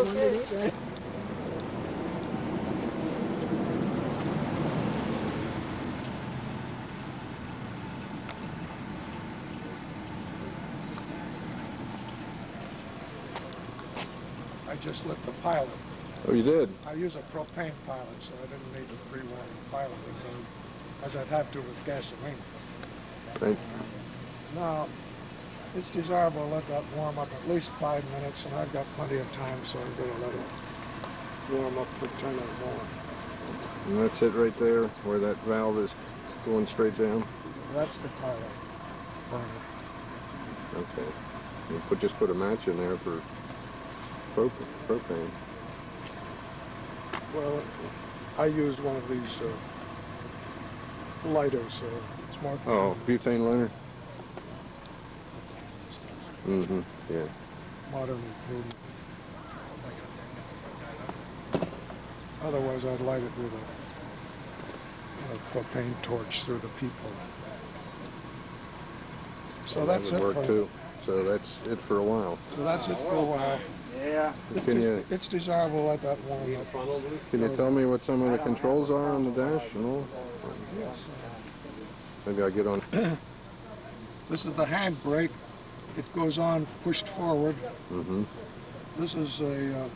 underneath that. I just lit the pilot. Oh, you did? I use a propane pilot, so I didn't need to pre-warm the pilot as I'd have to with gasoline. Right. Now, it's desirable to let that warm up at least 5 minutes, and I've got plenty of time, so I'm going to let it warm up for 10 or more. And that's it right there, where that valve is going straight down? That's the pilot burner. Okay. You just put a match in there for propane. Well, I used one of these lighters, so it's more... Oh, butane lighter? Mm-hmm, yeah. Modern improvement. Otherwise, I'd light it with a propane torch through the peephole. So that's it. Work too. So that's it for a while. So that's it for a while. Yeah. It's desirable to let that warm up. Can you tell me what some of the controls are on the dash and all? Yes. Maybe I'll get on. This is the hand brake. It goes on pushed forward. Mm-hmm. This is an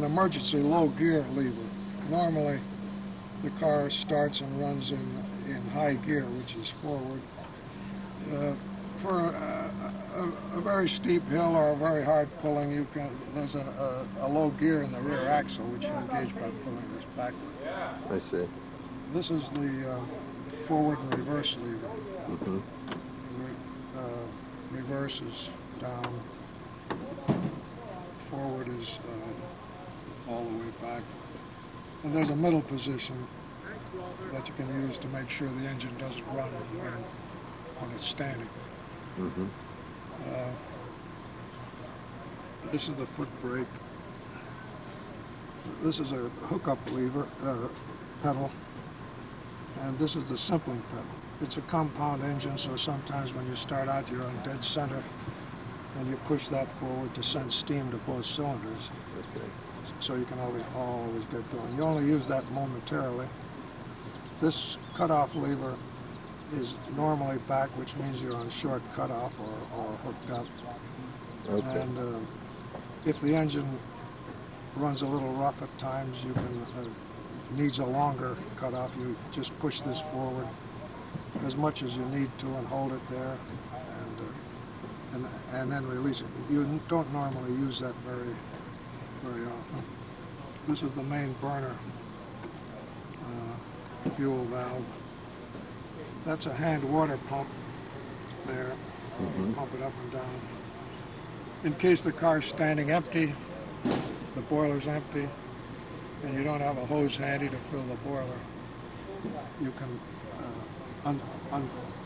emergency low gear lever. Normally, the car starts and runs in high gear, which is forward. For a very steep hill or a very hard pulling, there's a low gear in the rear axle, which you engage by pulling this backward. I see. This is the forward and reverse lever. Mm-hmm. Reverse is down. Forward is all the way back. And there's a middle position that you can use to make sure the engine doesn't run when it's standing. Mm-hmm. This is the foot brake. This is a hookup lever, pedal. And this is the simpling pedal. It's a compound engine, so sometimes when you start out, you're on dead center, and you push that forward to send steam to both cylinders. Okay. So you can always get going. You only use that momentarily. This cutoff lever is normally back, which means you're on short cutoff or hooked up. Okay. And if the engine runs a little rough at times, you can needs a longer cutoff. You just push this forward as much as you need to and hold it there, and then release it. You don't normally use that very often. This is the main burner fuel valve. That's a hand water pump there. Mm-hmm. Pump it up and down. In case the car's standing empty, the boiler's empty, and you don't have a hose handy to fill the boiler, you can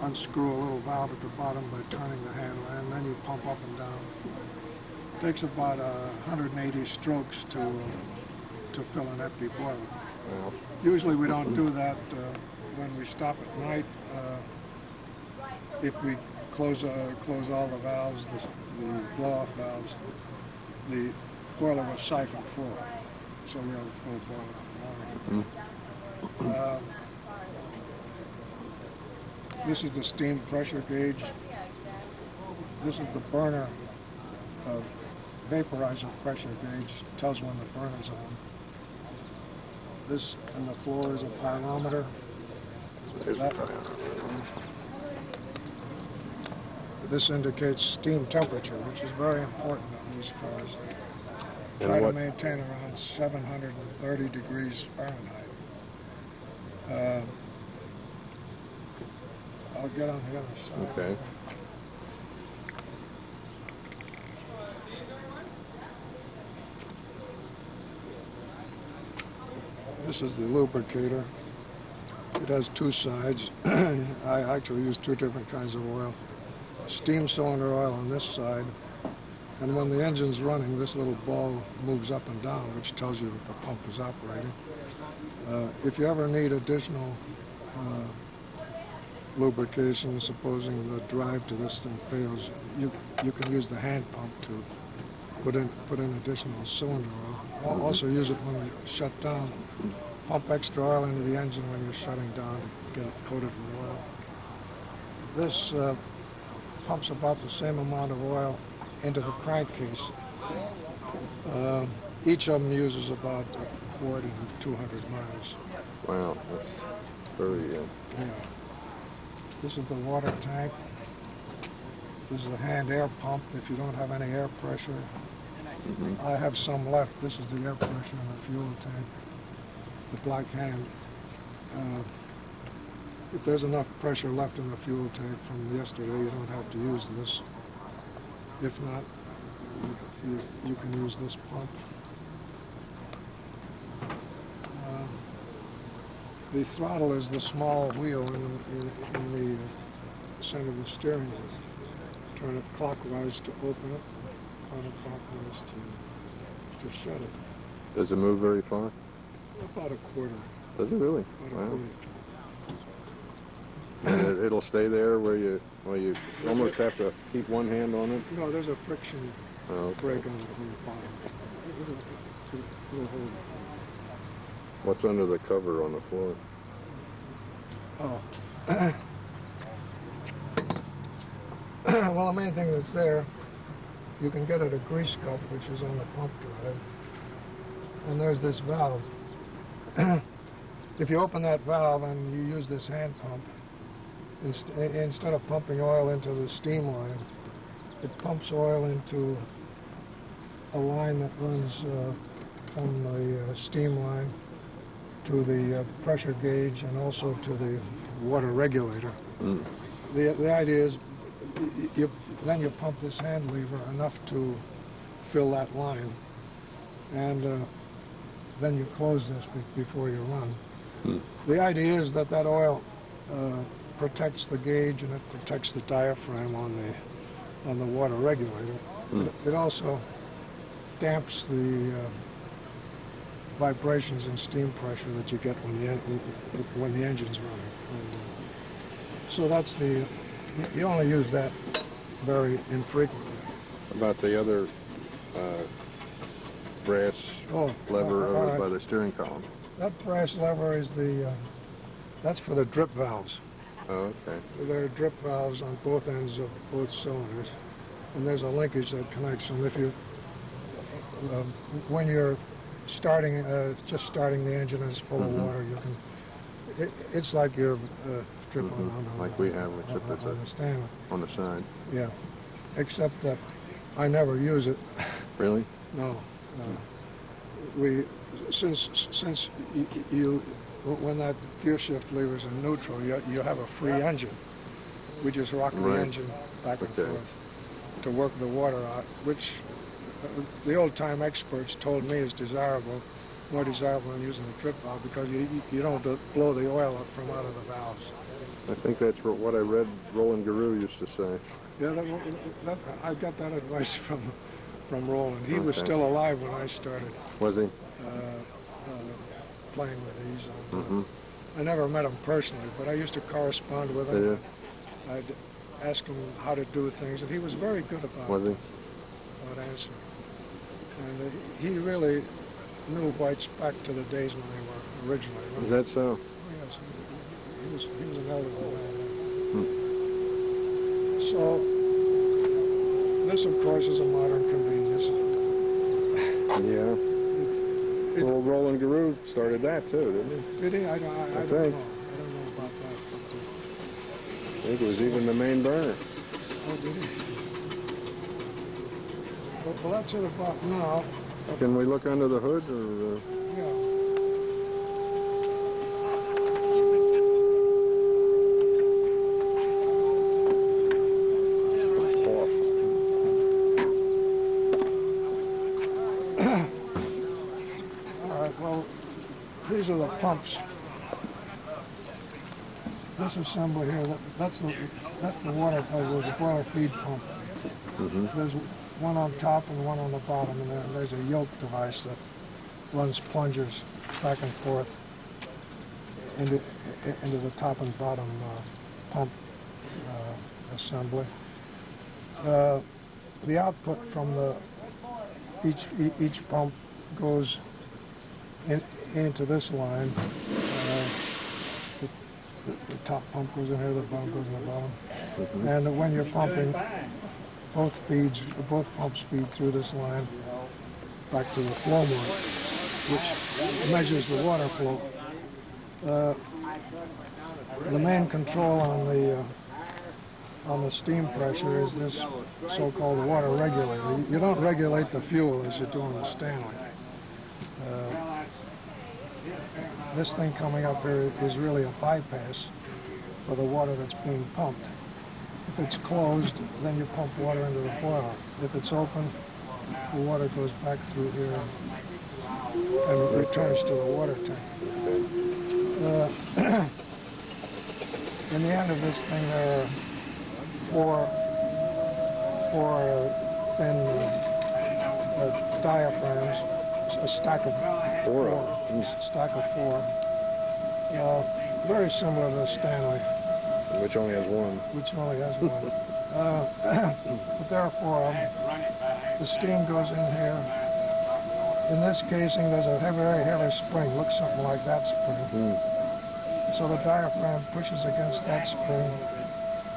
unscrew a little valve at the bottom by turning the handle, and then you pump up and down. It takes about 180 strokes to fill an empty boiler. Well, Usually we don't do that when we stop at night. If we close all the valves, the blow-off valves, the boiler will siphon full, so we have a full boiler in the morning. Mm-hmm. This is the steam pressure gauge. This is the burner vaporizer pressure gauge. It tells when the burner's on. This on the floor is a pyrometer. there's the pyrometer. This indicates steam temperature, which is very important on these cars. Try to maintain around 730 degrees Fahrenheit. I'll get on the other side. Okay. This is the lubricator. It has two sides. I actually use two different kinds of oil. Steam cylinder oil on this side, and when the engine's running, this little ball moves up and down, which tells you that the pump is operating. If you ever need additional lubrication, supposing the drive to this thing fails, you can use the hand pump to put in additional cylinder oil. Also use it when you shut down. Pump extra oil into the engine when you're shutting down to get it coated with oil. This pumps about the same amount of oil into the crankcase. Each of them uses about 40 to 200 miles. Wow, that's very... Yeah. This is the water tank. This is a hand air pump if you don't have any air pressure. I have some left. This is the air pressure in the fuel tank, the black hand. If there's enough pressure left in the fuel tank from yesterday, you don't have to use this. If not, you can use this pump. The throttle is the small wheel in the center of the steering wheel. Turn it clockwise to open it, counterclockwise to shut it. Does it move very far? About a quarter. Does it really? About a Wow. quarter. And it'll stay there where you almost have to keep one hand on it? No, there's a friction Okay. brake on the bottom. It'll hold it. What's under the cover on the floor? Oh. Well, the main thing that's there, you can get at a grease cup, which is on the pump drive. And there's this valve. If you open that valve and you use this hand pump, instead of pumping oil into the steam line, it pumps oil into a line that runs from the steam line to the pressure gauge and also to the water regulator. The idea is then you pump this hand lever enough to fill that line, and then you close this before you run. The idea is that oil protects the gauge and it protects the diaphragm on the water regulator. It also damps the vibrations and steam pressure that you get when the engine's running. And, so that's you only use that very infrequently. About the other brass lever over by the steering column? That brass lever is that's for the drip valves. Oh, okay. There are drip valves on both ends of both cylinders, and there's a linkage that connects them. If you, when you're starting, just starting the engine and it's full of water, you can. It's like your drip on like we have, except it's on the stand. on the side. Yeah, except that I never use it. Really? No. Since you when that gear shift lever's in neutral, you have a free engine. We just rock the engine back and forth to work the water out, which the old-time experts told me is more desirable than using the drip valve because you don't blow the oil up from out of the valves. I think that's what I read Roland Garou used to say. Yeah, I got that advice from Roland. He was still alive when I started. Was he? Playing with these. I never met him personally, but I used to correspond with him. Yeah. I'd ask him how to do things, and he was very good about answering. And he really knew whites back to the days when they were originally running. Is that so? Oh, yes, he was an elderly man. So this, of course, is a modern convenience. Yeah. Well, Roland Garou started that too, didn't he? Did he? I don't know. I don't know about that. I think it was even the main burner. Oh, did he? Well, that's it about now. Can we look under the hood, or? Yeah. These are the pumps. This assembly here, that's the water, the boiler feed pump. There's one on top and one on the bottom, and there's a yoke device that runs plungers back and forth into the top and bottom pump assembly. The output from each pump goes into this line. The top pump goes in here, the bottom goes in the bottom. And when you're pumping, both pumps feed through this line back to the flow mark, which measures the water flow. The main control on the steam pressure is this so-called water regulator. You don't regulate the fuel as you do on the Stanley. This thing coming up here is really a bypass for the water that's being pumped. If it's closed, then you pump water into the boiler. If it's open, the water goes back through here and returns to the water tank. In the end of this thing, there are four thin diaphragms, a stack of four. Very similar to the Stanley. Which only has one. But there are four of them. The steam goes in here. In this casing, there's a very heavy spring. Looks something like that spring. So the diaphragm pushes against that spring.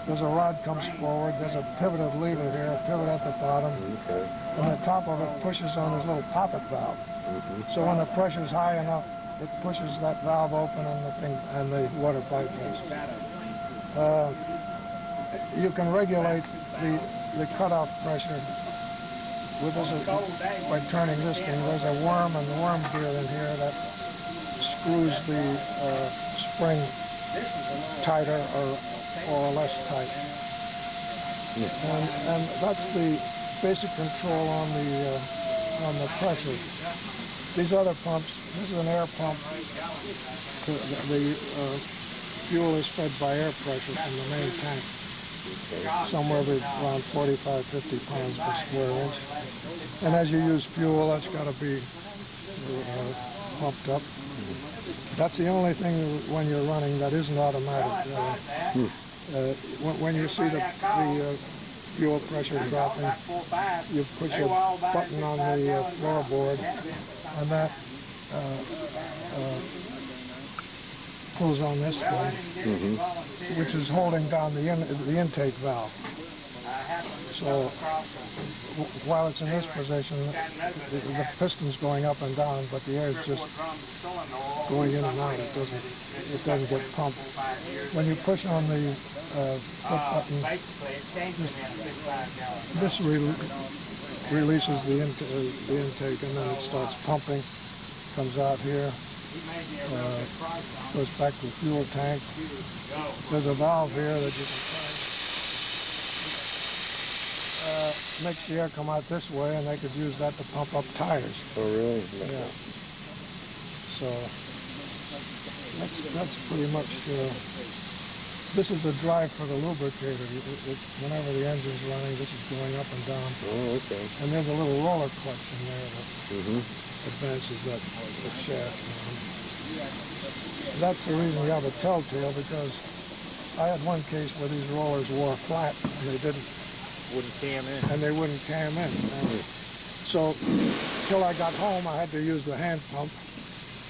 There's a rod comes forward. There's a pivoted lever here, a pivot at the bottom. And the top of it pushes on this little poppet valve. So when the pressure's high enough, it pushes that valve open and the water bypasses. You can regulate the cutoff pressure with by turning this thing. There's a worm and the worm gear in here that screws the spring tighter or less tight. And that's the basic control on the pressure. These other pumps, this is an air pump. The fuel is fed by air pressure from the main tank, somewhere around 45, 50 pounds per square inch. And as you use fuel, that's got to be pumped up. That's the only thing when you're running that isn't automatic. When you see the fuel pressure dropping, you push a button on the floorboard, and that pulls on this thing, which is holding down the intake valve. So while it's in this position, the piston's going up and down, but the air is just going in and out. It doesn't get pumped. When you push on the flip button, this releases the intake, and then it starts pumping. Comes out here, goes back to the fuel tank. There's a valve here that you can makes the air come out this way, and they could use that to pump up tires. Oh, really? Yeah. So that's pretty much. This is the drive for the lubricator. Whenever the engine's running, this is going up and down. Oh, okay. And there's a little roller clutch in there that advances that shaft. That's the reason you have a telltale, because I had one case where these rollers wore flat and they wouldn't cam in. And they wouldn't cam in. So till I got home, I had to use the hand pump.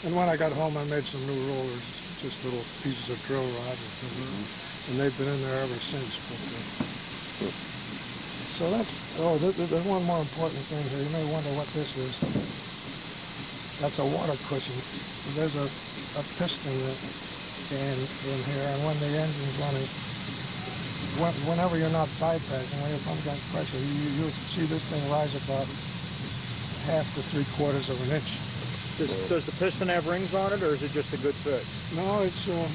And when I got home, I made some new rollers, just little pieces of drill rod. And they've been in there ever since. So that's, there's one more important thing here. You may wonder what this is. That's a water cushion. There's a piston in here, and when the engine's running, whenever you're not bypassing, when you're pumping against pressure, you'll see this thing rise about 1/2 to 3/4 of an inch. Does the piston have rings on it, or is it just a good fit? No, it's or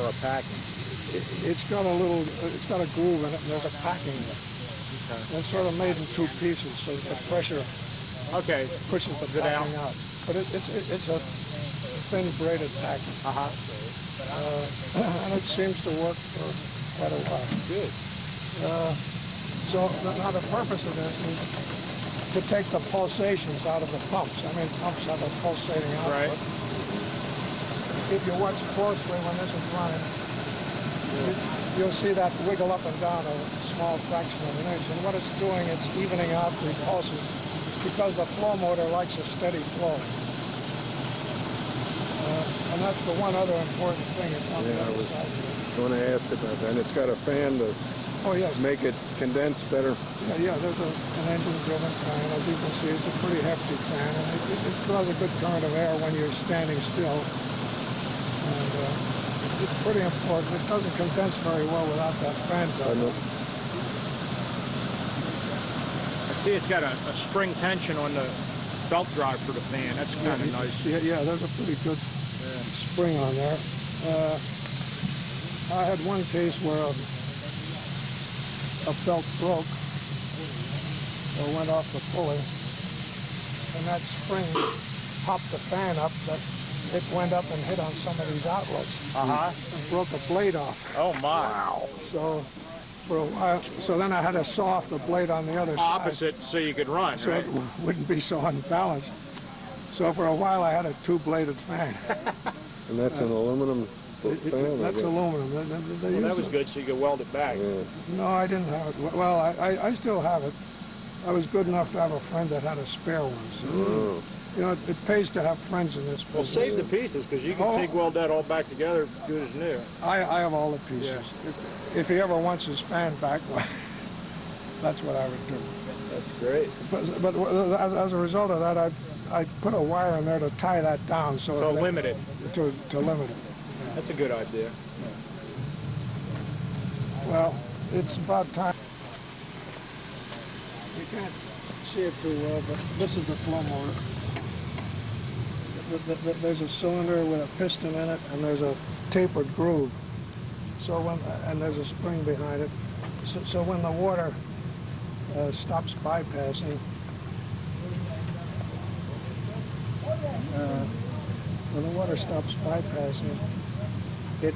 a packing. It's got a groove in it, and there's a packing in it. Okay. It's sort of made in two pieces, so the pressure pushes the packing out. But it's a thin braided packing. And it seems to work for quite a while. Good. So now the purpose of this is to take the pulsations out of the pumps. I mean, pumps have a pulsating output. Right. If you watch closely when this is running, you'll see that wiggle up and down a small fraction of an inch. And what it's doing, it's evening out the pulses because the flow motor likes a steady flow. And that's the one other important thing. It's on the other side here. I want to ask about that. And it's got a fan to make it condense better. Yeah, there's an engine-driven fan. As you can see, it's a pretty hefty fan, and it draws a good current of air when you're standing still. And it's pretty important. It doesn't condense very well without that fan going. I see it's got a spring tension on the belt drive for the fan. That's kind of nice. Yeah, there's a pretty good spring on there. I had one case where a belt broke or went off the pulley, and that spring popped the fan up, but it went up and hit on some of these outlets and broke a blade off. Oh my! Wow! So for a while, then I had to saw off the blade on the other side. Opposite, so you could run, so right? it wouldn't be so unbalanced. So for a while I had a two-bladed fan. And that's an aluminum fan? That's aluminum. Well, that was good, so you could weld it back. Yeah. No, I didn't have it. Well, I still have it. I was good enough to have a friend that had a spare one. So, you know, it pays to have friends in this business. Well, save the pieces, because you can TIG weld that all back together good as new. I have all the pieces. Yeah. If he ever wants his fan back, well, that's what I would do. That's great. But as a result of that, I put a wire in there to tie that down. So limit it. To limit it. That's a good idea. Well, it's about time. You can't see it too well, but this is the flow motor. There's a cylinder with a piston in it, and there's a tapered groove. So and there's a spring behind it. So when the water stops bypassing, it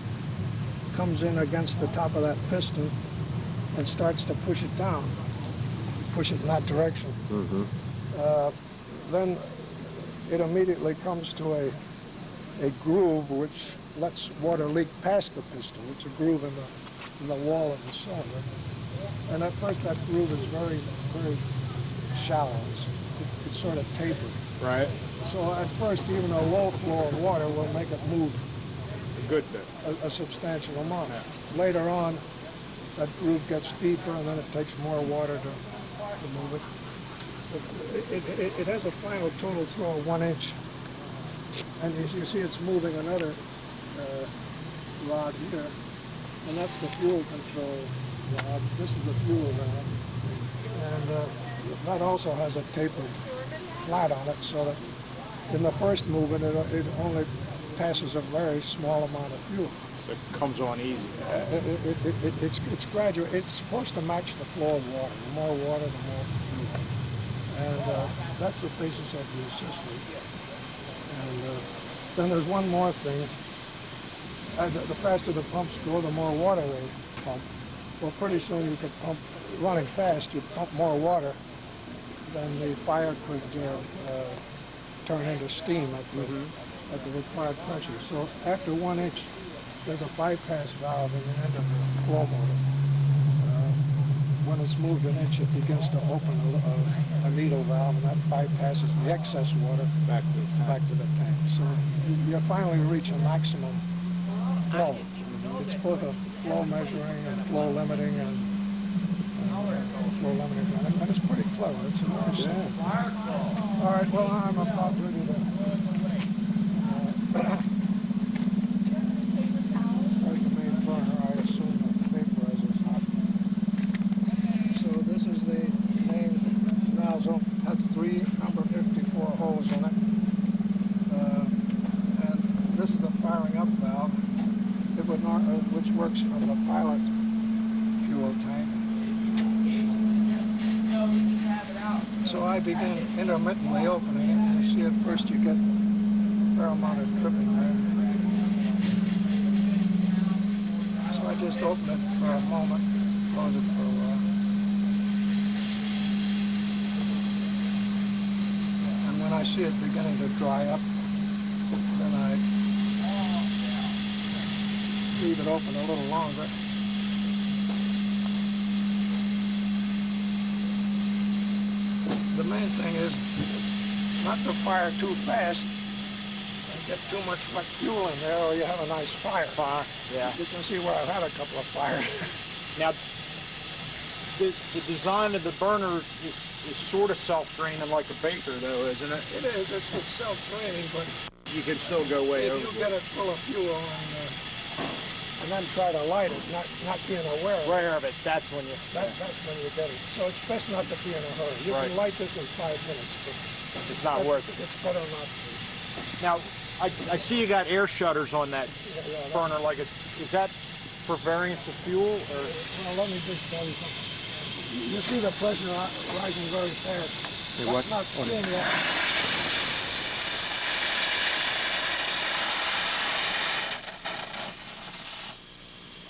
comes in against the top of that piston and starts to push it down, push it in that direction. Then it immediately comes to a groove which lets water leak past the piston. It's a groove in the wall of the cylinder. And at first that groove is very, very shallow. It's sort of tapered. Right. So at first, even a low flow of water will make it move A good bit. a substantial amount. Later on, that groove gets deeper, and then it takes more water to move it. It has a final total throw of 1 inch. And you see it's moving another rod here, and that's the fuel control rod. This is the fuel valve. And that also has a tapered flat on it, so that in the first movement it only passes a very small amount of fuel. So it comes on easy. It's gradual. It's supposed to match the flow of water. The more water, the more fuel. And that's the basis of the system. And then there's one more thing. The faster the pumps go, the more water they pump. Well, pretty soon you could pump, running fast, you'd pump more water than the fire could turn into steam at the required pressure. So after 1 inch, there's a bypass valve in the end of the flow motor. When it's moved 1 inch, it begins to open a needle valve, and that bypasses the excess water back to the tank. So you finally reach a maximum flow. It's both a flow measuring and flow limiting and it's pretty clever. It's very simple. All right, well, I'm about ready to start the main burner. I assume the vaporizer is hot. So this is the main nozzle. Has 3 number 54 holes in it. And this is the firing up valve, which works from the pilot fuel tank. So I begin intermittently opening it. You see at first you get a fair amount of dripping there. So I just open it for a moment, close it for a while. And when I see it beginning to dry up, then I leave it open a little longer. The main thing is not to fire too fast and get too much wet fuel in there, or you have a nice fire. Yeah. You can see where I've had a couple of fires. Now, the design of the burner is sort of self-draining like a baker, though, isn't it? It is. It's self-draining, but You can still go way if over. you get it full of fuel and then try to light it, not being aware of it, Aware of it, that's when you... that's when you get it. So it's best not to be in a hurry. You Right. can light this in 5 minutes, but It's not worth it. it's better not to. Now, I see you got air shutters on that Yeah, burner. Like, is that for variance of fuel, or? well, let me just tell you something. You see the pressure rising very fast. That's not steam yet.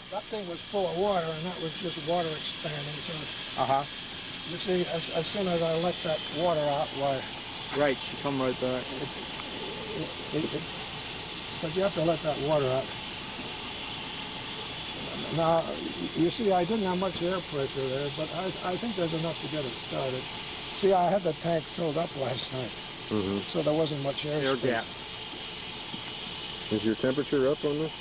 That thing was full of water, and that was just water expanding. So you see, as soon as I let that water out, why? Right, you come right back. But you have to let that water out. Now, you see, I didn't have much air pressure there, but I think there's enough to get it started. See, I had the tank filled up last night, so there wasn't much air space. gap. Is your temperature up on this?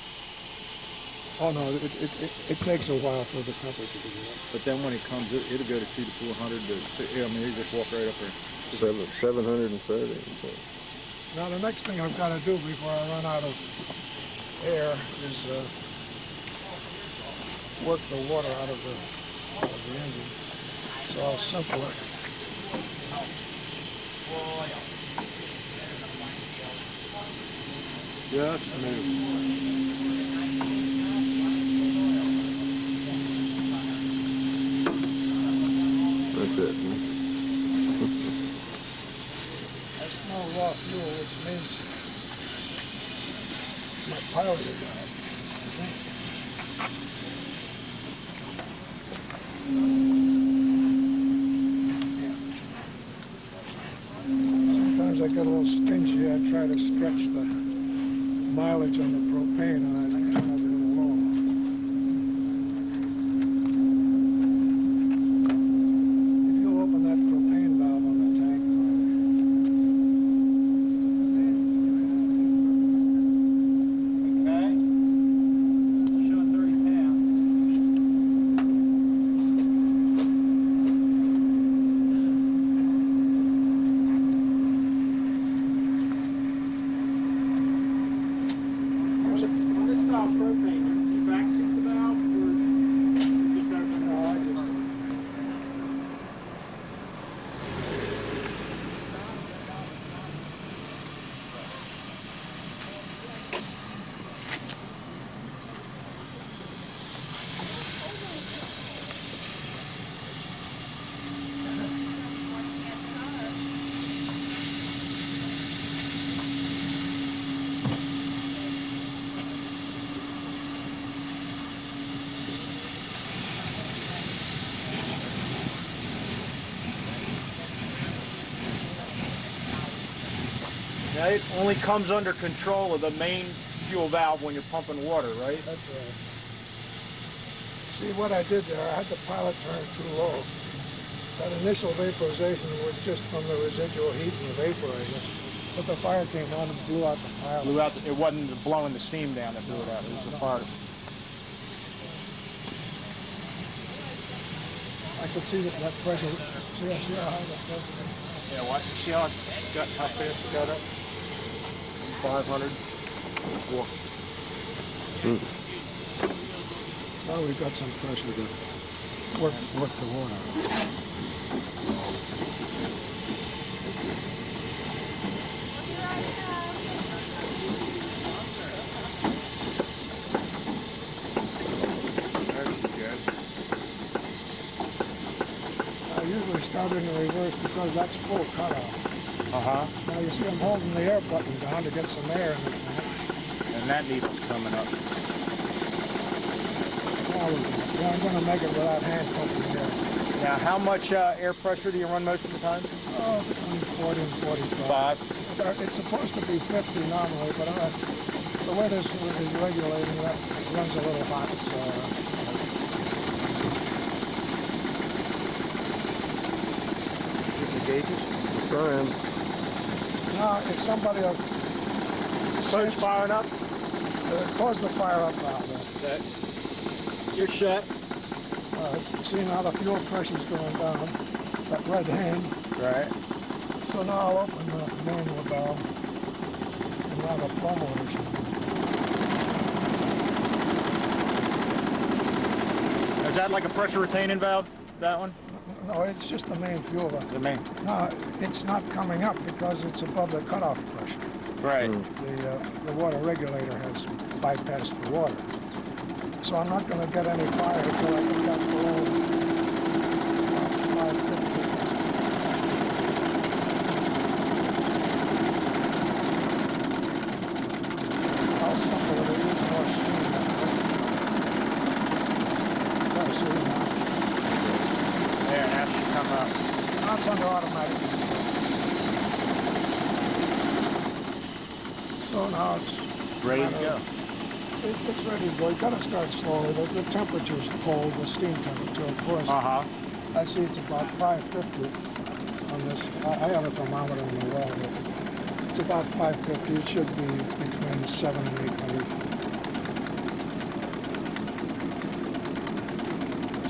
Oh no, it takes a while for the temperature to go up. But then when it comes, it'll go to 2 to 400. You just walk right up there. 730. So. Now the next thing I've got to do before I run out of air is work the water out of the engine. So I'll simple it. Just move. That's it. That's no raw fuel, which means my pilot is Sometimes I get a little stingy. I try to stretch the mileage on the propane, and I turn it a little low. If you open that propane valve on the tank, Okay. Showing 30 pounds. On this style propane, you vacuum the valve, or you just open it? no, I just Now, it only comes under control of the main fuel valve when you're pumping water, right? That's right. See what I did there? I had the pilot turn too low. That initial vaporization was just from the residual heat and the vaporizer. But the fire came on and blew out the pilot. Blew out. It wasn't blowing the steam down that blew it out. It was the fire. I could see that pressure. See how high that pressure is? Yeah, watch. See how fast it got up? 500. Well, Well, we've got some pressure to work the water. I usually start in the reverse because that's full cutoff. Now you see I'm holding the air button down to get some air in the tank. And that needle's coming up. Yeah, I'm going to make it without hand pumping the air. Now, how much air pressure do you run most of the time? Oh, between 40 and 45. 5. It's supposed to be 50 nominally, but the way this is regulating, that runs a little hot, so... The gauges? Trying. Now, if somebody will... Boat's firing up? Close the fire up valve. That. You're set. See now the fuel pressure's going down, that red hand. Right. So now I'll open the manual valve, and now the flow motor should Is that like a pressure retaining valve, that one? No, it's just the main fuel valve. The main. No, it's not coming up because it's above the cutoff pressure. Right. The water regulator has bypassed the water. So I'm not going to get any fire until I get down below 550. I'll sample it, it needs more steam. Gotta see now. There, that should come up. Now it's under automatic. So now it's Ready to go. It's ready to go. You gotta start slowly. The temperature's cold, the steam temperature, of course. Uh-huh. I see it's about 550 on this. I have a thermometer in the well. It's about 550. It should be between 700 and 800.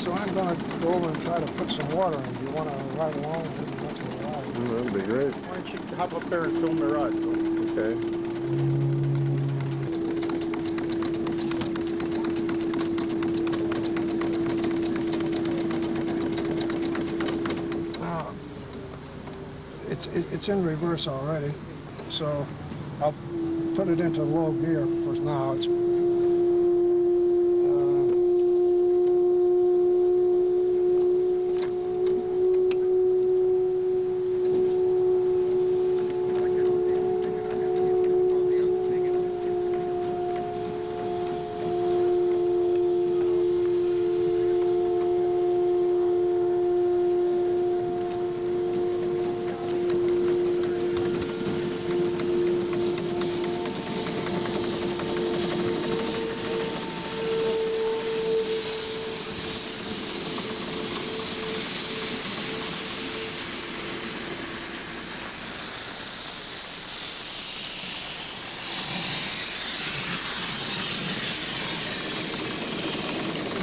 So I'm gonna go over and try to put some water in. Do you want to ride along with me once in a while? That'd be great. Why don't you hop up there and film the ride? Okay. It's in reverse already, so I'll put it into low gear for now. It's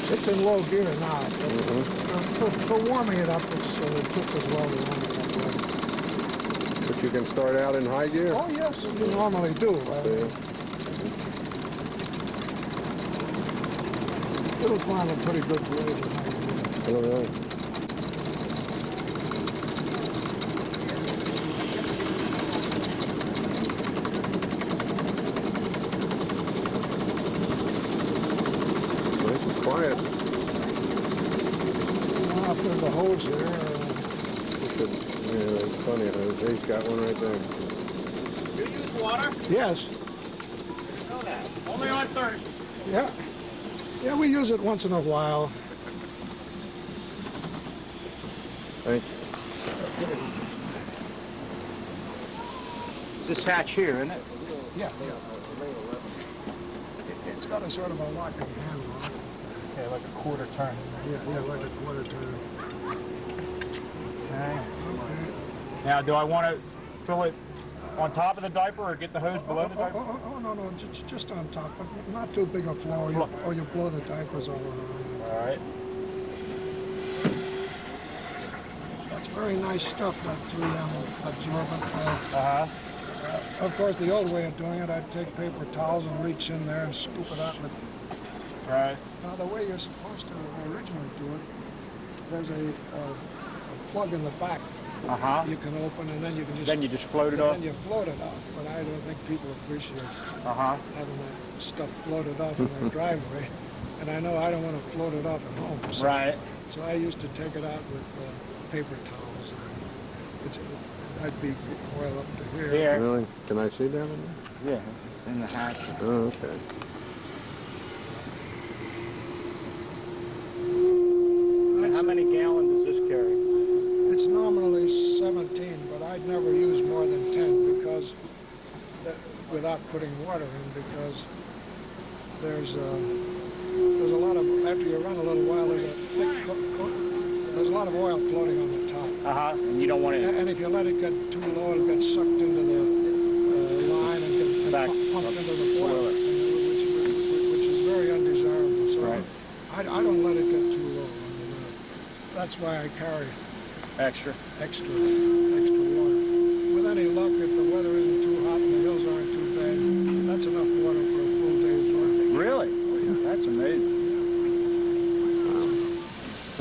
It's in low gear now. For warming it up, it's just as well to warm it up. But you can start out in high gear? Oh, yes, you normally do. It'll climb a pretty good grade in high gear. All right. Nice and quiet. Now, there's a hose here. Yeah, it's funny. He's got one right there. You use water? Yes. Know that. Only on Thursday. Yeah. Yeah, we use it once in a while. Thank you. It's this hatch here, isn't it? Yeah. It's got a sort of a locking handle on it. Yeah, like a quarter turn. Yeah, like a quarter turn. Okay. Now, do I want to fill it on top of the diaper or get the hose below the diaper? Oh, no, just on top, but not too big a flow, or you blow the diapers over. All right. That's very nice stuff, that 3M absorbent film. Uh-huh. Of course, the old way of doing it, I'd take paper towels and reach in there and scoop it out. Right. Now, the way you're supposed to originally do it, there's a plug in the back Uh-huh. you can open, and then you can just... Then you just float it off? Then you float it off, but I don't think people appreciate Uh-huh. having that stuff floated off in their driveway. And I know I don't want to float it off at home. So, Right. So I used to take it out with paper towels. I'd be well up to here. Here. Really? Can I see down in there? Yeah, it's just in the hatch. Oh, okay. How many gallons does this carry? It's nominally 17, but I'd never use more than 10 because with without putting water in, because there's a lot of, after you run a little while, there's a lot of oil floating on the top. And you don't want it And if you let it get too low, it'll get sucked into the line and get back pumped into the boiler, boiler. which is very undesirable. So Right. I don't let it get too low. That's why I carry extra. extra water. With any luck, if the weather isn't too hot and the hills aren't too bad, that's enough water for a full day's work. Really? That's amazing.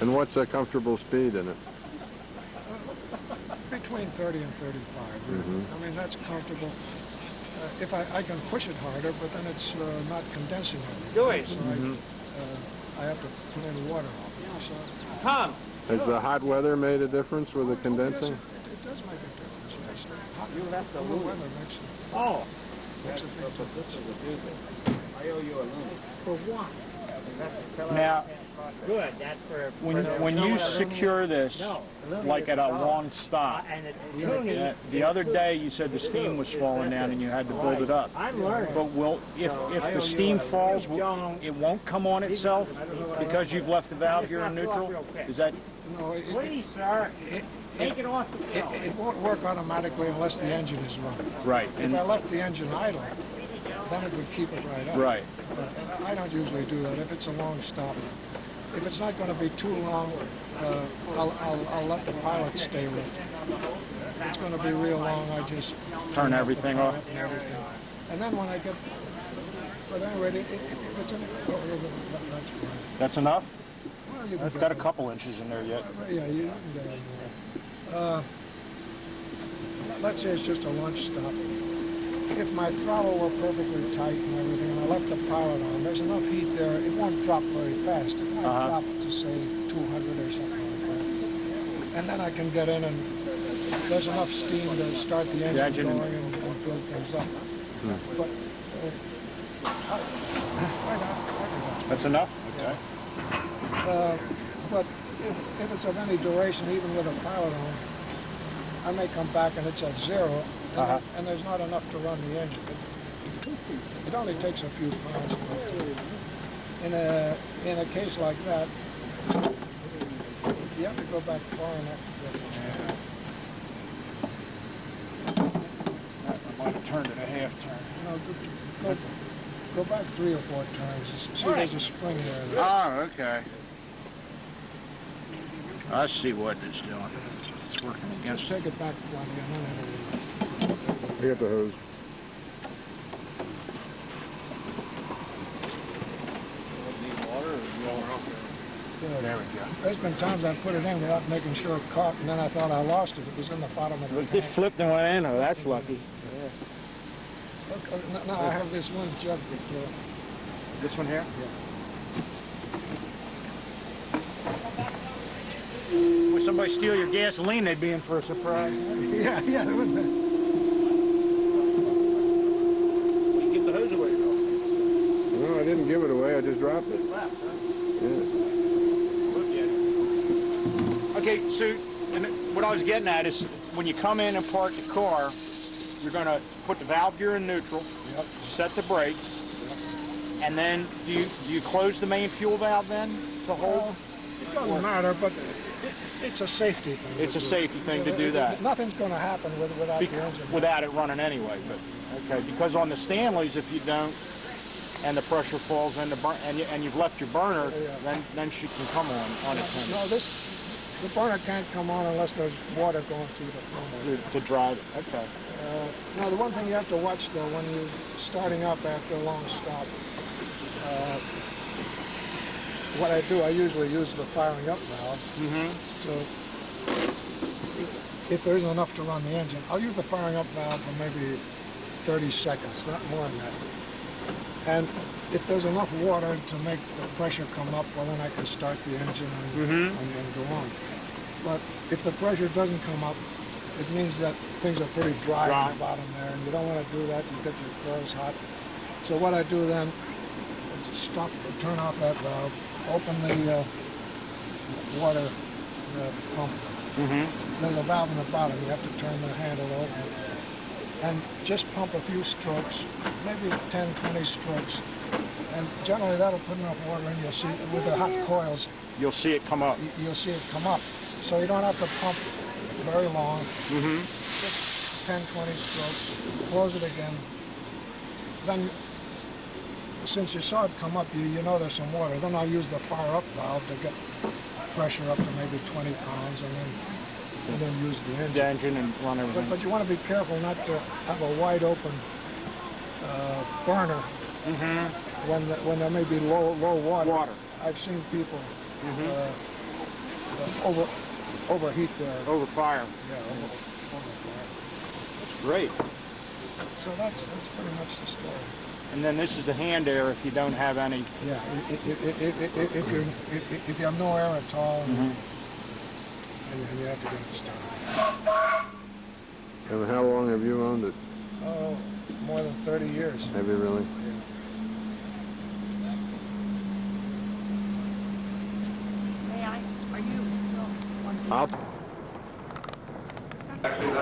And what's a comfortable speed in it? Between 30 and 35. I mean, that's comfortable. If I can push it harder, but then it's not condensing everything. So I have to put in water. So, Has the hot weather made a difference with the condensing? yes, it does make a difference. Yes. Hot weather makes a big difference. I owe you a loan. For what? Now, Good, that's for... when you secure this, like at a long stop, And the the other day you said the steam was falling down and you had to build it up. I'm learning. But if the steam falls, it won't come on itself because you've left the valve gear in neutral? Is that... No, Please, sir, take it off the shelf. it won't work automatically unless the engine is running. Right. If I left the engine idle, then it would keep it right up. Right. And I don't usually do that if it's a long stop. If it's not going to be too long, I'll let the pilot stay with it. If it's going to be real long, I just Turn off the everything pilot off. and everything. And then when I get, but anyway, if it's that's fine. That's enough? Well, you can That's get got a it. couple inches in there yet. Yeah, you can get it more. Let's say it's just a lunch stop. If my throttle were perfectly tight and everything, and I left the pilot on, there's enough heat there, it won't drop very fast. It might drop to, say, 200 or something like that. And then I can get in and there's enough steam to start the engine going and build things up. But That's enough? Okay. but if it's of any duration, even with a pilot on, I may come back and it's at zero, and there's not enough to run the engine. It only takes a few pounds. In a case like that, you have to go back far enough to get it. I might have turned it a half turn. No, go back 3 or 4 turns. See, there's a spring there. Oh, okay. I see what it's doing. It's working Just against take it back plenty and then I got the hose. There we go. There's been times I put it in without making sure it caught, and then I thought I lost it. It was in the bottom of the It tank. flipped and went in. Oh, that's lucky. Okay, now I have this one jug to fill. This one here? Would somebody steal your gasoline, they'd be in for a surprise. Yeah, it would be. You get the hose away, though. No, I didn't give it away. I just dropped it. Yeah. Okay, so what I was getting at is when you come in and park the car, you're going to put the valve gear in neutral, set the brakes, and then do you close the main fuel valve then to hold? It doesn't matter, but it's a safety thing. It's a safety thing to do that. Nothing's going to happen without the engine. Without it running anyway, but okay, because on the Stanleys, if you don't, and the pressure falls in the burn, and you've left your burner, then she can come on unattended. No, the burner can't come on unless there's water going through the thermal. To drive it. Okay. Now, the one thing you have to watch, though, when you're starting up after a long stop, what I do, I usually use the firing up valve. So if there isn't enough to run the engine, I'll use the firing up valve for maybe 30 seconds, not more than that. And if there's enough water to make the pressure come up, well, then I can start the engine and go on. But if the pressure doesn't come up, it means that things are pretty dry on the bottom there, and you don't want to do that. You get your clothes hot. So what I do then, is turn off that valve, open the water pump. There's a valve in the bottom. You have to turn the handle over. and just pump a few strokes, maybe 10, 20 strokes. And generally that'll put enough water in, you'll see, with the hot coils, You'll see it come up. you'll see it come up. So you don't have to pump very long. Mm-hmm. Just 10, 20 strokes, close it again. Then, since you saw it come up, you know there's some water. Then I'll use the fire up valve to get pressure up to maybe 20 pounds, and then use the engine. The engine and run everything. But you want to be careful not to have a wide open burner when there may be low water. I've seen people overheat their Over fire. overfire. That's great. So that's pretty much the story. And then this is the hand air if you don't have any. Yeah, if you have no air at all, and you have to get it started. And how long have you owned it? Oh, more than 30 years. Have you really? May I? Are you still wanting I'll Actually,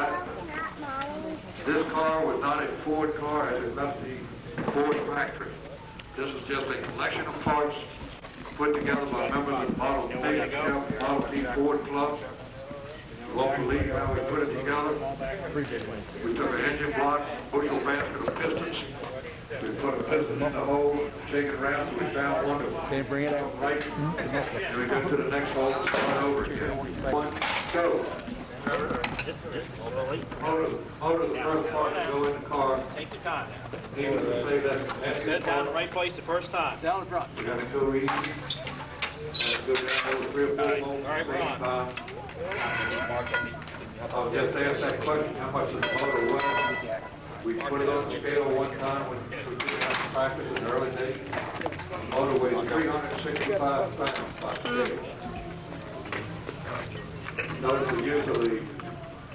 this car was not a Ford car as it left the Ford factory. This is just a collection of parts put together by members of the Model T, Model T Ford Club. You won't believe how we put it together. We took an engine block, bushel basket of pistons. We put a piston in the hole, shake it around so we found one that Can you bring it out? right. And we go to the next hole and start over again. One, go. Motor the first part to go in the car. Take your time. Even to say that. Set down in the right place the first time. Down the front. We gotta go easy. Gotta go down over 3 or 4 holes at the same time. I'll just ask that question, how much is the motor weigh? We put it on the scale one time when we did have practice in the early days. The motor weighs 365 pounds by scale. Notice the use of the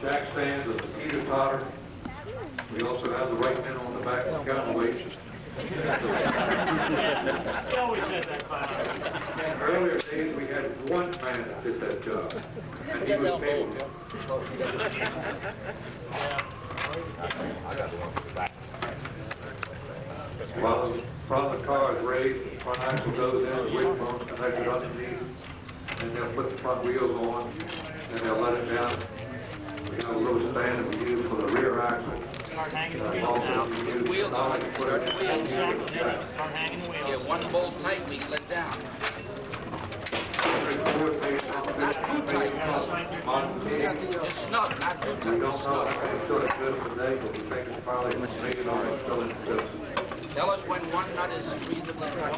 jack stands of the teeter totter. We also have the right men on the back of the counterweight. You always said that, Bob. In earlier days, we had one man that did that job, and he was capable. While the front of the car is raised, the front axle goes in, the weight bone's connected underneath, and they'll put the front wheels on, and they'll let it down. We have a little stand that we use for the rear axle. Start hanging the wheels now. Also, we use the knowledge to put it in the Start hanging the wheels. Get one bolt tight, we let down. Not too tight, Just snug, not too We tight, don't know just snug. how many should have been today, but we think it's probably making all the still in existence. Tell us when one nut is reasonably tight.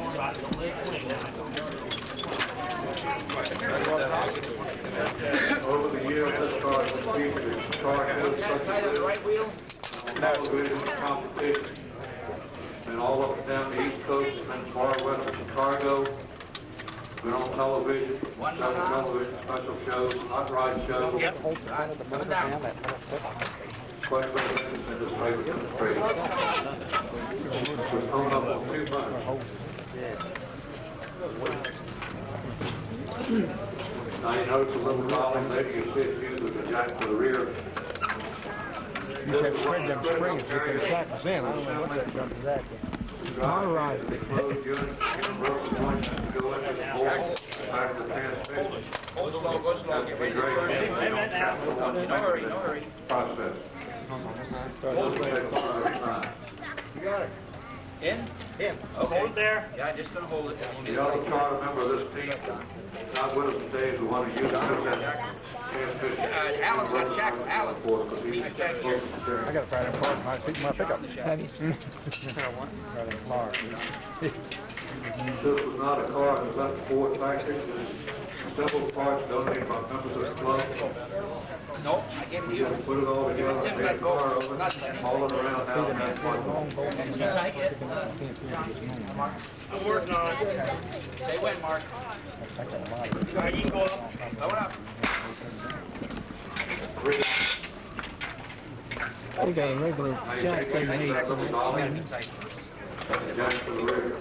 Over the years, this car has been featured in car shows That such tight on as the right wheel? television competition, and all up and down the East Coast and as far west as Chicago. Been on television, several television special shows, hot rod shows, Coming down. quite representative in this type of demonstration. We're coming up on 2 months. Now you notice a little dolly, maybe you see it used with a jack to the rear. This is one of the critical areas. in. I don't know what that does exactly. Motorized. Closed unit, broken joints to go into the bolt, back to the transmission. Go slow, get ready to turn. Wait a minute now. No hurry, no hurry. Process. In? In. Hold Okay. it there. Yeah, just gonna hold it. The other chart member of this team, not with us today, is the one who used that transmission. Alan's got shackle. Alan. Need to check here. I got to try to park my seat in my pickup. This was not a car that left the Ford factory. There's several parts donated by members of the club. No, I get We you. just put it all together, take the car over, haul it around now and that's one. I'm working on it. Say when, Mark. All right, you can go up. Load up. They got a regular jack thing made. That little dolly, jack to the rear.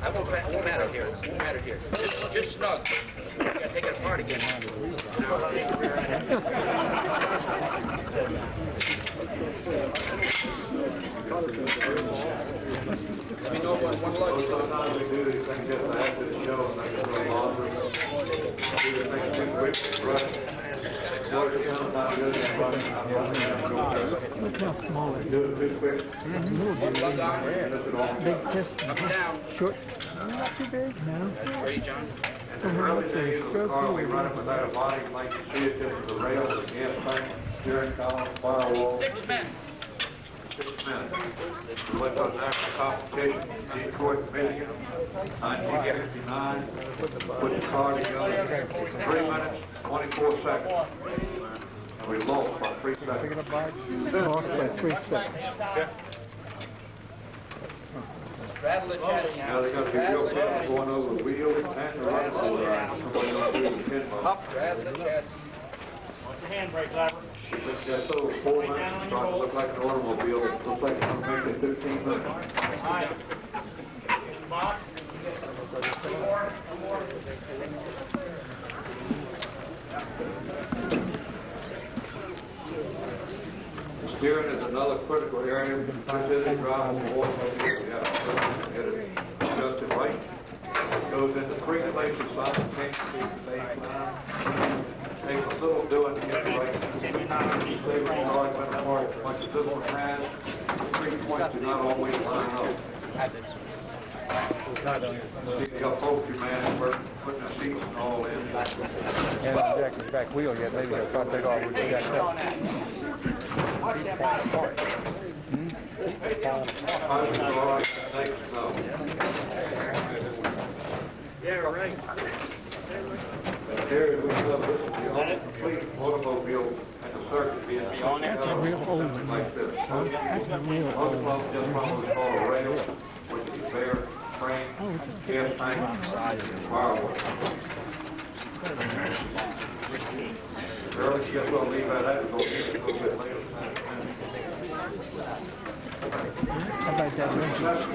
That won't matter here. It won't matter here. Just snug. You gotta take it apart again. can just add to the show and make it a little longer. Do the thing too quick, rush. Water comes out good and running. Look how small it is. Do it too quick. Big piston. Short. Not too big, no. Are you, John? In the early days of the car, we run it without a body, like you see it just with the rails, the gas tank, steering column, firewall. 6 men. 6 minutes. We went to a national competition in Detroit, Michigan, 1959. Put the car together, 3 minutes, 24 seconds. And we lost by 3 seconds. Lost by 3 seconds. Straddle the chassis. Now they got to be real careful going over the wheels and the running board. Somebody don't do the pin box. Straddle the chassis. Watch your handbrake lever. That's over 4 minutes, it's starting to look like an automobile. It looks like it's going to make it 15 minutes. Alright. Box. Steering is another critical area. Precision drive on the automobile. We have to get it adjusted right. It goes into 3 places simultaneously at the same time. Takes a little doing to get it right. Timmy, not underneath the They frame. regard when the car, like the this one has, 3 points do not always line up. See, you got poultry man putting the seats and all in. And jack the back wheel yet. Maybe they'll try to take off with the jack up. Watch that back part. Hydrants are all right, snakes, no. Yeah, right. Here we have this is the only complete automobile and the circuit being on there. That's a real old one. Like this. That's a real Most old of one. them just run what's called a rail, which is bare frame, gas tank, and firewall. Early, guess we'll leave that at, we'll get it a little bit later. How about that engine?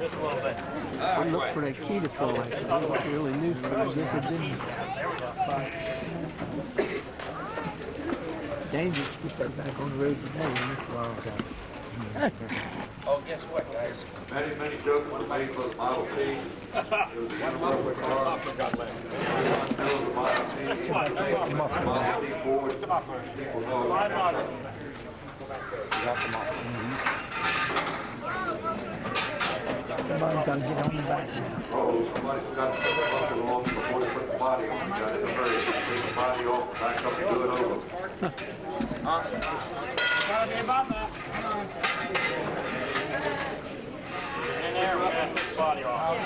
Just a little bit. I looked for that key to pull like that. It was really loose, but I guess it didn't. Dangerous to put that back on the road today in this wild time. Oh, guess what, guys? Many, many jokes were made for the Model T. It was a universal car. Everyone knew the Model T. Model T Ford. People know Slide about on it. it. Somebody's got to get on the back now. Oh, somebody's got to put the muscle on before they put the body on. You got to hurry, take the body off, back up and do it over. Gotta be about that. In there, we're gonna put the body off.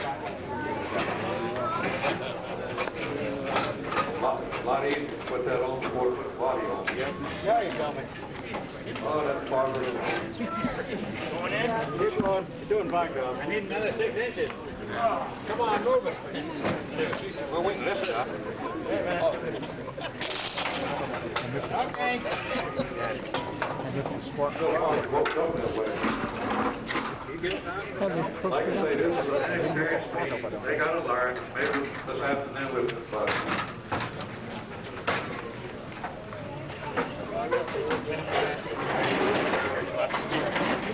A lot easier to put that on before we put the body on. Yeah, you tell me. Oh, that's farther. Going in? Keep going. You're doing fine, Bob. I need another 6 inches. Come on, move it. We're waiting this up. Okay. Woke up that way. Like I say, this is an experienced team. They got to learn. Maybe this afternoon we'll put the body on.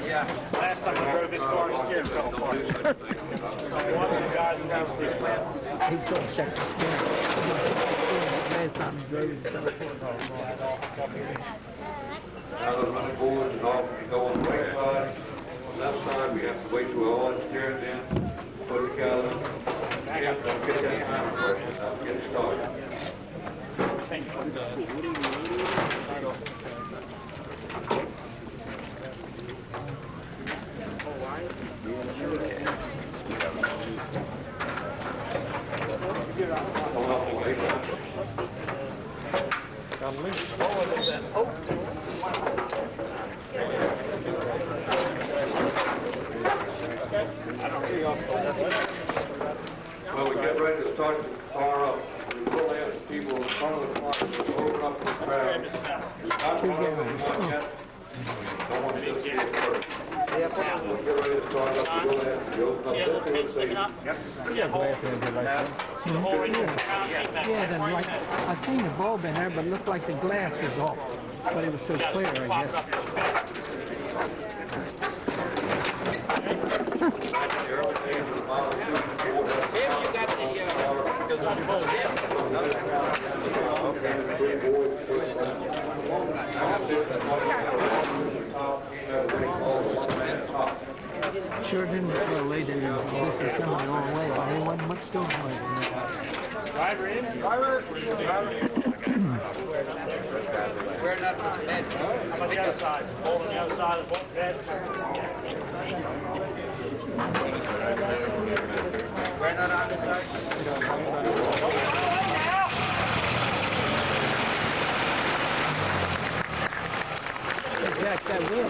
Yeah. Last time I drove this car, his steering fell apart. One of the guys who has this plan. He's going to check the steering. Last time he drove it, Now the running board is off. We go on the right side. On the left side, we have to wait till all the steering's in. Put it together. Yeah, don't get that time pressure. Now get it started. Hold off the way. Well, we get ready to start the car up. We pull in, people in front of the car, open up the crowd. Not one of them yet. Don't want to just see it first. We'll get ready to start up, we go ahead, we open up See a little this pin door, sticking up? See a hole? See the hole right there? Yeah, then like, I seen the bulb in there, but it looked like the glass was off. But it was so clear, I guess. you got Sure didn't feel late in disassembly all the way. There wasn't much doing like that. Driver in? Driver! Where not the head? How about the other side? Hold on the other side of the bed. Where not on this side? Jack, that wheel.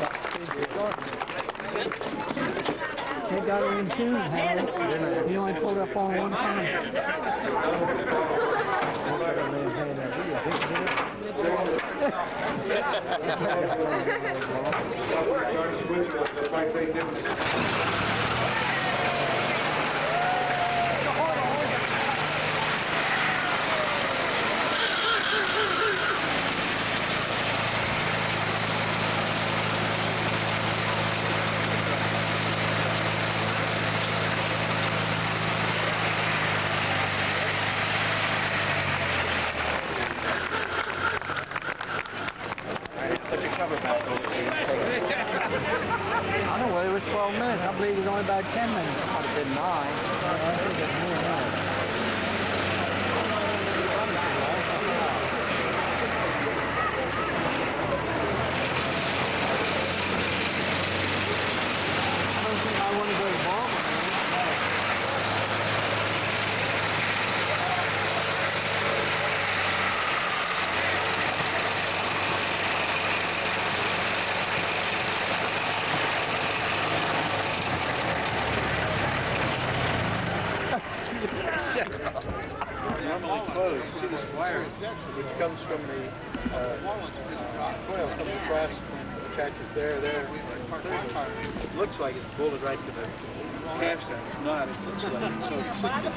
They got her in tune, Hagley. You only pulled up on one time. I don't know whether it was 12 minutes. I believe it was only about 10 minutes. Might have been 9. I think it's more than that. I don't think I want to go to Baltimore. Normally closed. See this wire, which comes from the coil, comes across and attaches there. It looks like it's bolted right to the capstan. It's not. It looks like it. So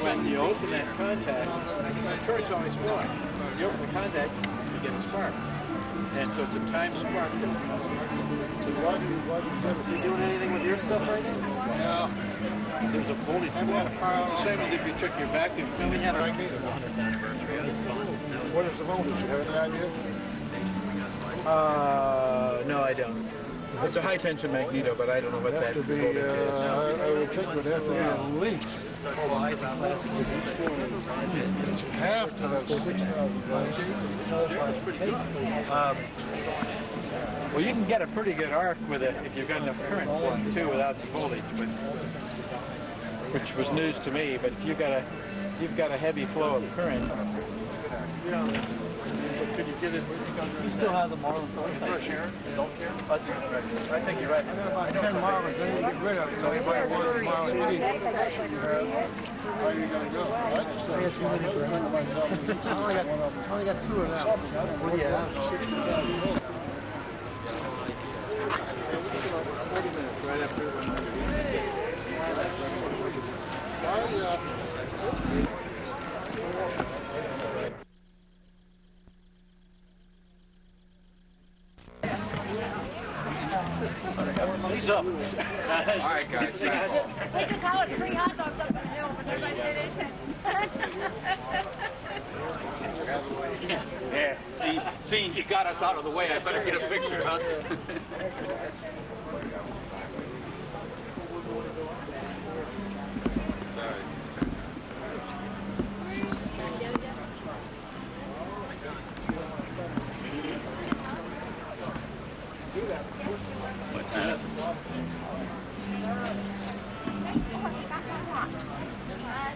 when you open that contact, the current's always flowing. When you open the contact, you get a spark. And so it's a timed spark. So you doing anything with your stuff right now? No. There's a voltage. It's the same as if you took your vacuum cleaner. What is the voltage? You have any idea? No, I don't. It's a high tension magneto, but I don't know what that voltage is. I would think it would have to be at least half to that 6,000. Well, you can get a pretty good arc with it if you've got enough current for it too, without the voltage, which was news to me. But if you've got a heavy flow of current. Could you get it? You still have the Marlin phone? Don't care. I think you're right. About 10 miles, then you get rid of it. So everybody wants a mile and cheap. How are you going to go? I only got 2 of them. Well, yeah. 40 minutes right after. He's up. All right, guys. They just hollered 3 hot dogs up in the hill, but nobody paid any attention. Yeah. See, you got us out of the way. I better get a picture, huh?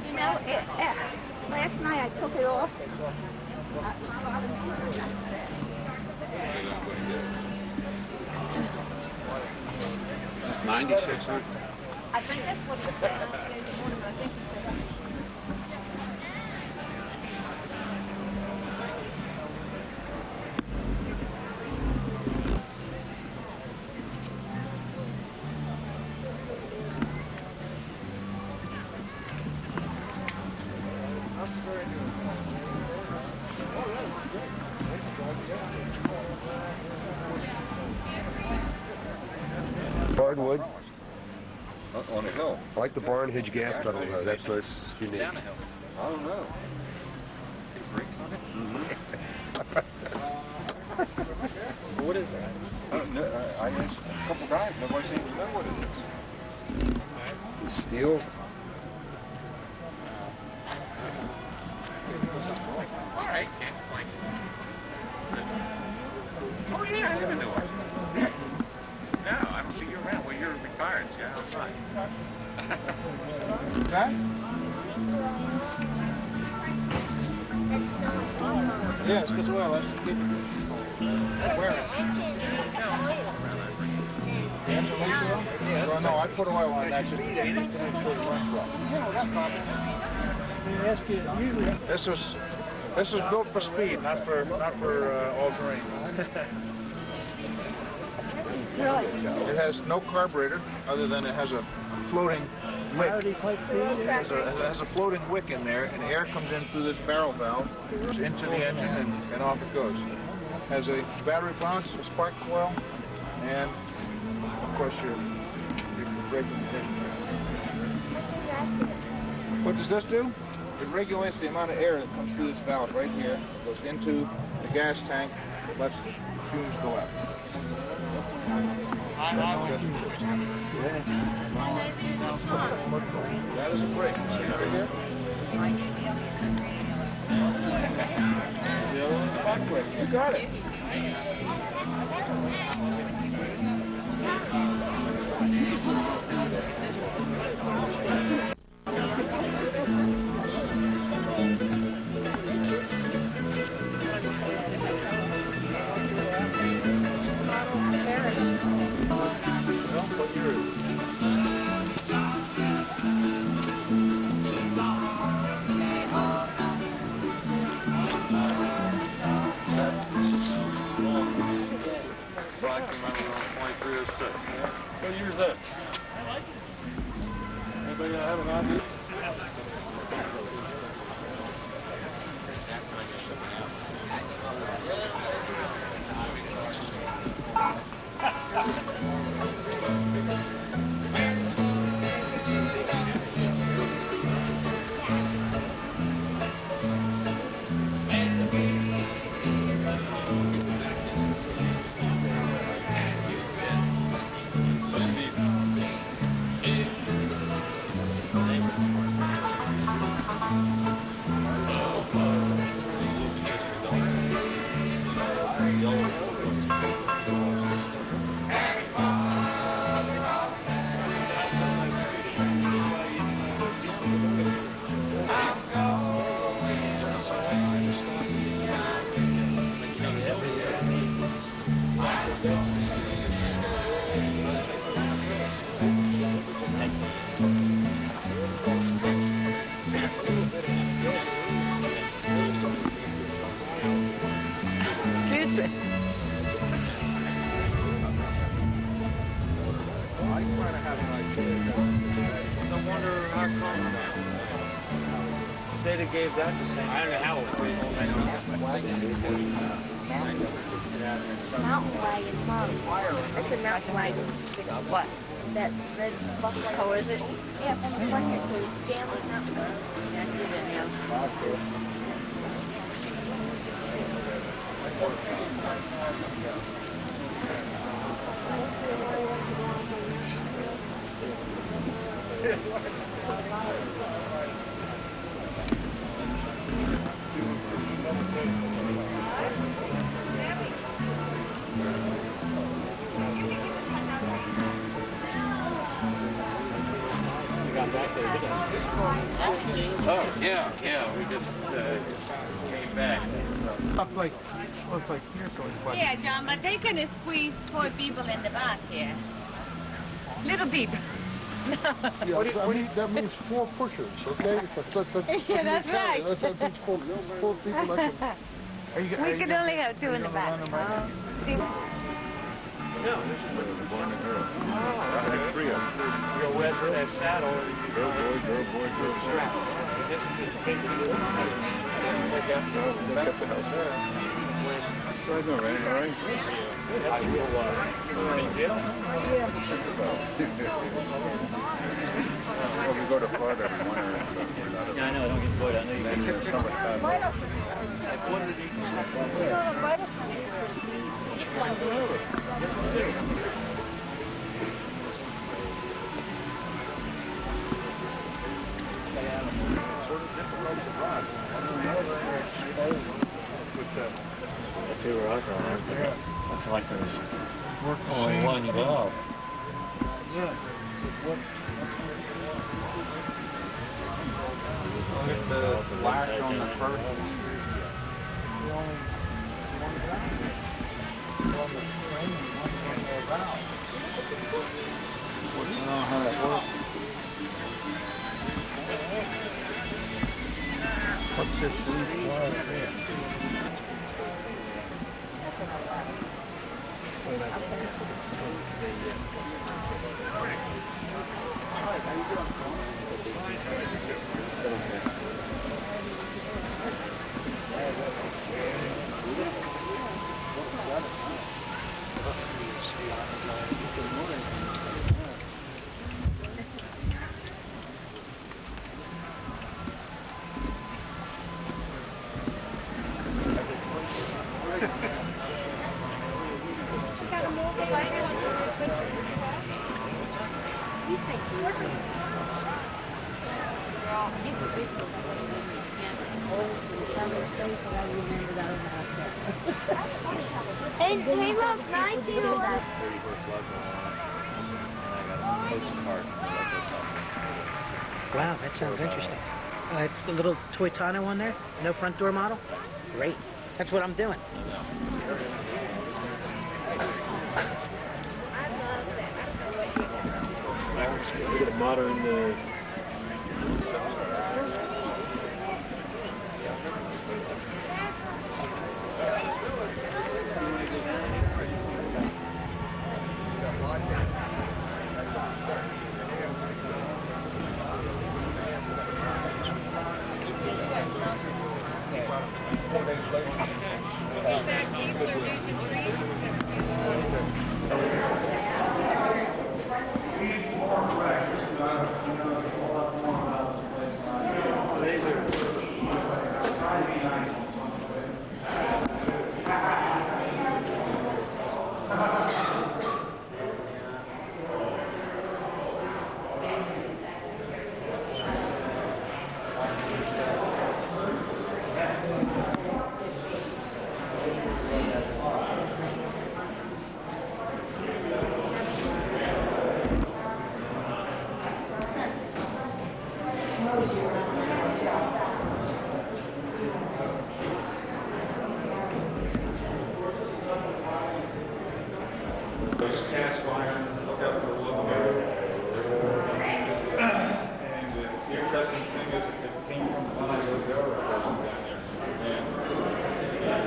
You know, last night I took it off. It's 96, huh? I think that's what he said. I think he said that. Hardwood. on a hill. I like the barn hinge gas pedal though. That's most unique. Down a hill. I don't know. Take brakes on it? Mm-hmm. What is that? I don't know. I asked a couple guys. Nobody seems to know what it is. Steel. All right, can't complain. Oh yeah, I live in Newark. No, I don't see you around. Well, you're retired, yeah, I'm fine. That? Yeah, it's because oil. That's to keep it. Where? Yeah, well, no, I put oil on that just to make sure it runs well. No, that's not. This was built for speed, not for all terrain. It has no carburetor, other than it has a floating wick. It has a floating wick in there, and air comes in through this barrel valve, goes into the engine, and off it goes. Has a battery bounce, a spark coil, and of course your braking condition. What does this do? It regulates the amount of air that comes through this valve right here. It goes into the gas tank. It lets the fumes go out. That is a brake. See it right here? The other one's a back brake. You got it. What year is that? Anybody have an idea? Gave that the same. I don't know how it was. Mountain wagon, Mom. It's a mountain wagon. What? That red buffalo. Oh, is it? Yeah, from the front here, so Stanley Mountain Wagon. Yeah, I see that Oh, yeah, we just came back. Stuff like here going by. Yeah, John, but they can squeeze 4 people in the back here. Little people. Yeah, that means 4 pushers, okay? Yeah, that's right. That means 4 people that can... We can only have 2 in the back. I had 3 of them. Go wet for that saddle. Girl, boy. Strap. This is just big. They kept the house there. How's it going, Randy? All right? I will, big deal. Well, we go to Florida every winter. So Yeah, I know, I don't get bored. I know you then in the summertime. That's who we're out on. Yeah. That's like those. Work the Oh, same. one glove. Yeah. Put the flash on the first. What's this leaf wire there? And Halo 1911. Wow, that sounds interesting. The little toy Tana one there, no front door model. Great. That's what I'm doing. We got a modern. Those cast iron, look out for a little mirror. And the interesting thing is it came from the line of the railroad person down there. And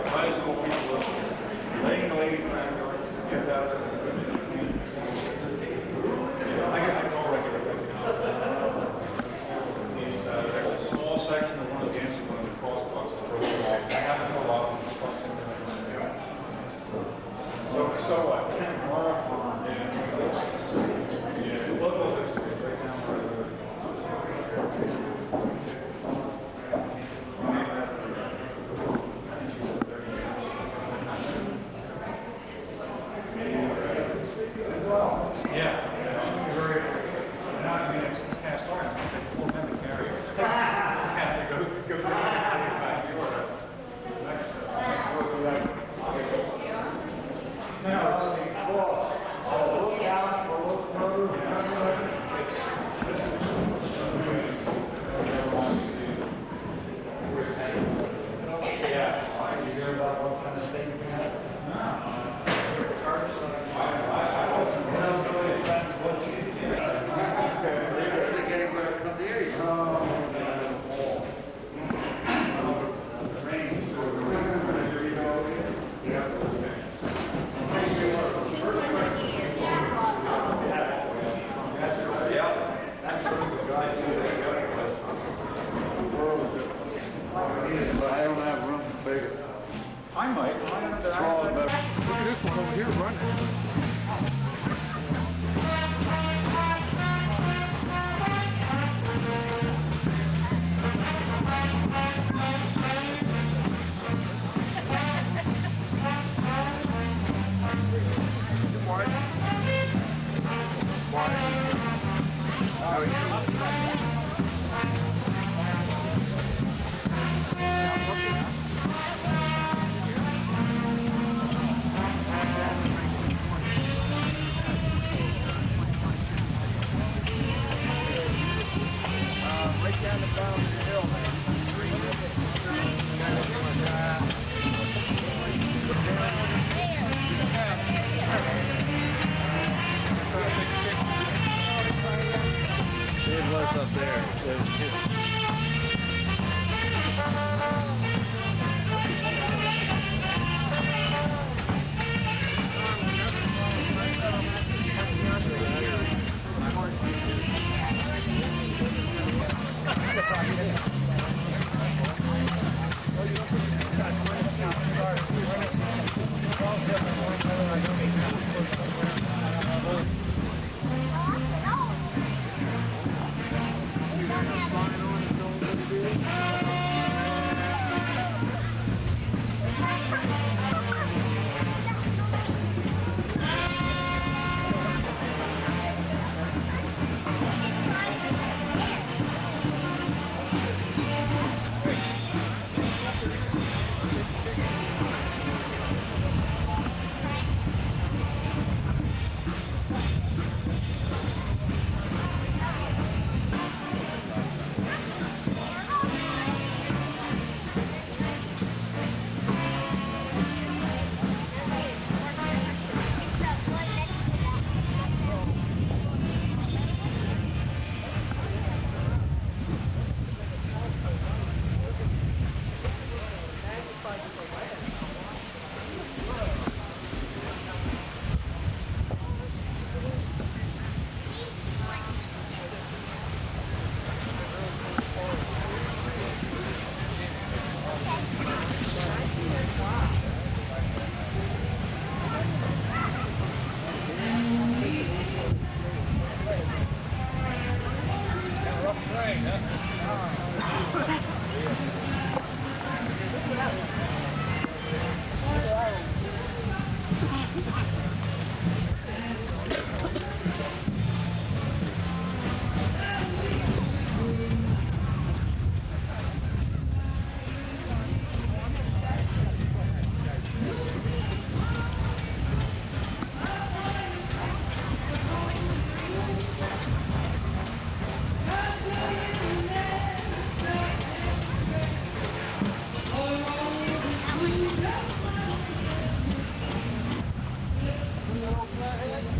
high school people laying ladies around going to get out of it. I told her I could there's a small section of one of the ends of one of the crosswalks that broke off. I haven't know a lot of them. So what? you're running. It was up there.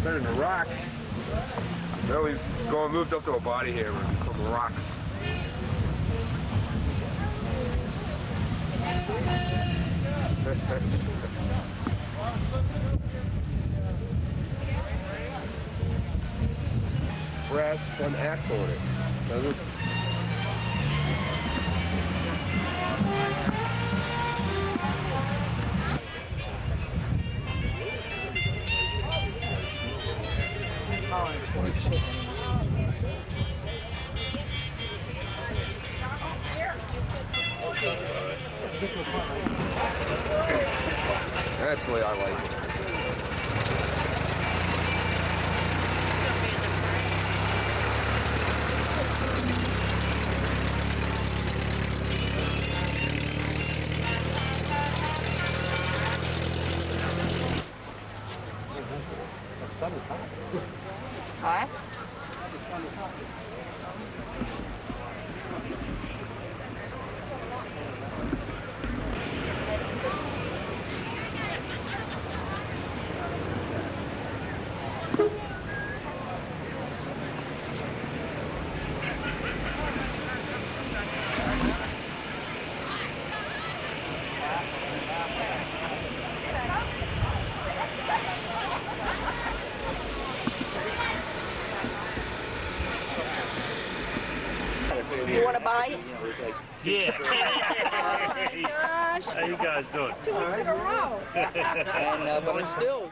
Better than a rock. No, we've moved up to a body here from the rocks. Brass front axle on it. Does it? That's the way I like it. What? buy it? Yeah. Oh my gosh. How you guys doing? 2 weeks in a row. And but it's still